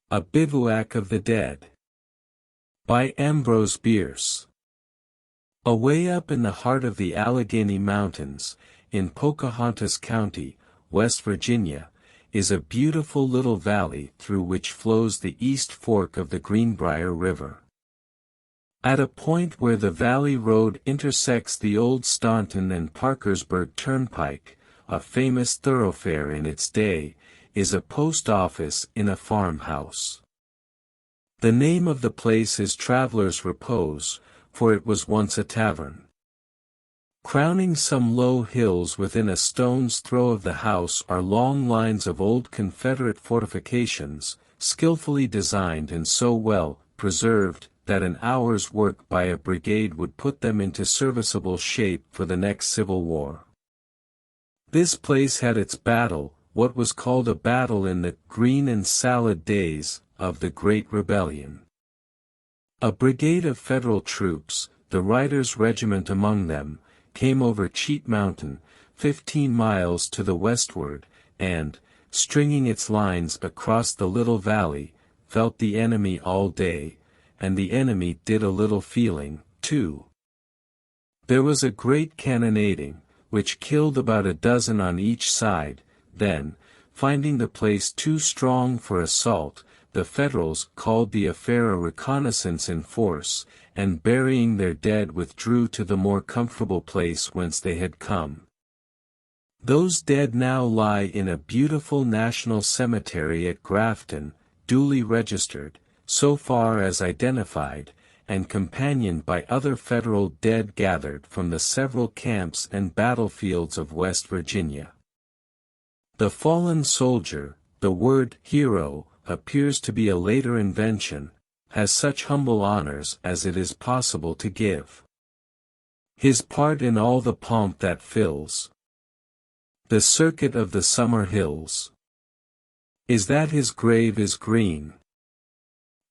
A Bivouac of the Dead. By Ambrose Bierce. Away up in the heart of the Allegheny Mountains, in Pocahontas County, West Virginia, is a beautiful little valley through which flows the East Fork of the Greenbrier River. At a point where the valley road intersects the old Staunton and Parkersburg Turnpike, a famous thoroughfare in its day, is a post office in a farmhouse. The name of the place is Traveler's Repose, for it was once a tavern. Crowning some low hills within a stone's throw of the house are long lines of old Confederate fortifications, skillfully designed and so well preserved that an hour's work by a brigade would put them into serviceable shape for the next Civil War. This place had its battle, what was called a battle in the green and salad days of the Great Rebellion. A brigade of Federal troops, the Writers' Regiment among them, came over Cheat Mountain, 15 miles to the westward, and, stringing its lines across the little valley, felt the enemy all day, and the enemy did a little feeling, too. There was a great cannonading, which killed about a dozen on each side. Then, finding the place too strong for assault, the Federals called the affair a reconnaissance in force, and burying their dead withdrew to the more comfortable place whence they had come. Those dead now lie in a beautiful national cemetery at Grafton, duly registered, so far as identified, and companioned by other Federal dead gathered from the several camps and battlefields of West Virginia. The fallen soldier, the word hero, appears to be a later invention, has such humble honors as it is possible to give. His part in all the pomp that fills the circuit of the summer hills is that his grave is green.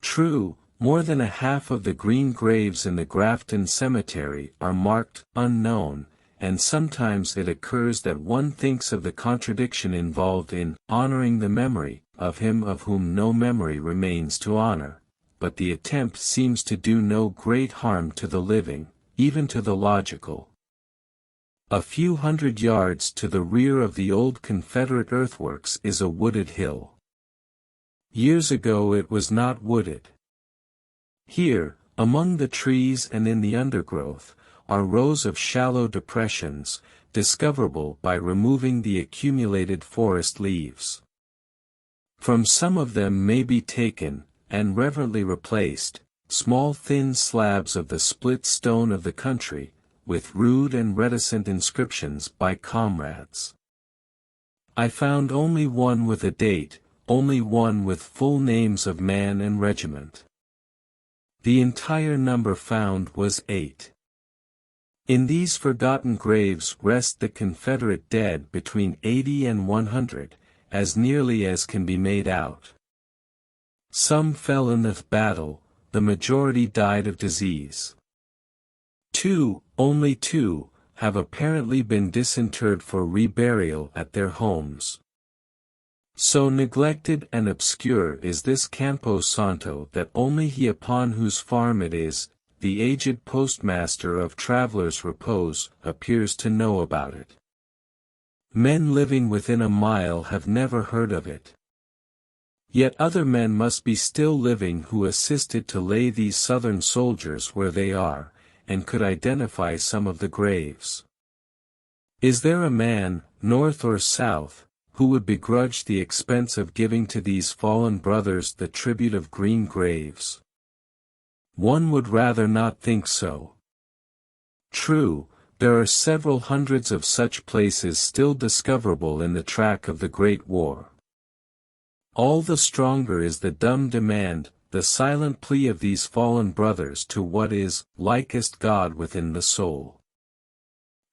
True, more than a half of the green graves in the Grafton Cemetery are marked unknown, and sometimes it occurs that one thinks of the contradiction involved in honoring the memory of him of whom no memory remains to honor, but the attempt seems to do no great harm to the living, even to the logical. A few hundred yards to the rear of the old Confederate earthworks is a wooded hill. Years ago it was not wooded. Here, among the trees and in the undergrowth, are rows of shallow depressions, discoverable by removing the accumulated forest leaves. From some of them may be taken, and reverently replaced, small thin slabs of the split stone of the country, with rude and reticent inscriptions by comrades. I found only one with a date, only one with full names of man and regiment. The entire number found was 8. In these forgotten graves rest the Confederate dead between 80 and 100, as nearly as can be made out. Some fell in the battle, the majority died of disease. Only two, have apparently been disinterred for reburial at their homes. So neglected and obscure is this Campo Santo that only he upon whose farm it is, the aged postmaster of Traveler's Repose, appears to know about it. Men living within a mile have never heard of it. Yet other men must be still living who assisted to lay these Southern soldiers where they are, and could identify some of the graves. Is there a man, North or South, who would begrudge the expense of giving to these fallen brothers the tribute of green graves? One would rather not think so. True, there are several hundreds of such places still discoverable in the track of the Great War. All the stronger is the dumb demand, the silent plea of these fallen brothers to what is likest God within the soul.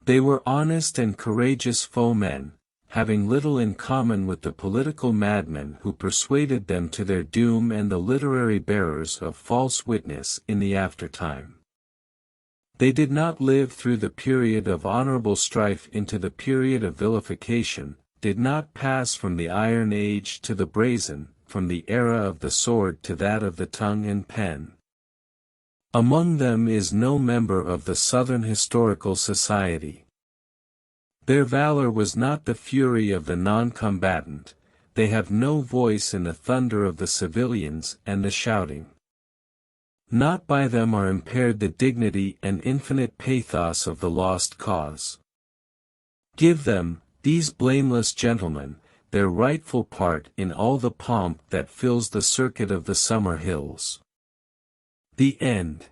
They were honest and courageous foemen, having little in common with the political madmen who persuaded them to their doom and the literary bearers of false witness in the aftertime. They did not live through the period of honorable strife into the period of vilification, did not pass from the Iron Age to the Brazen, from the era of the sword to that of the tongue and pen. Among them is no member of the Southern Historical Society. Their valor was not the fury of the non-combatant, they have no voice in the thunder of the civilians and the shouting. Not by them are impaired the dignity and infinite pathos of the lost cause. Give them, these blameless gentlemen, their rightful part in all the pomp that fills the circuit of the summer hills. The end.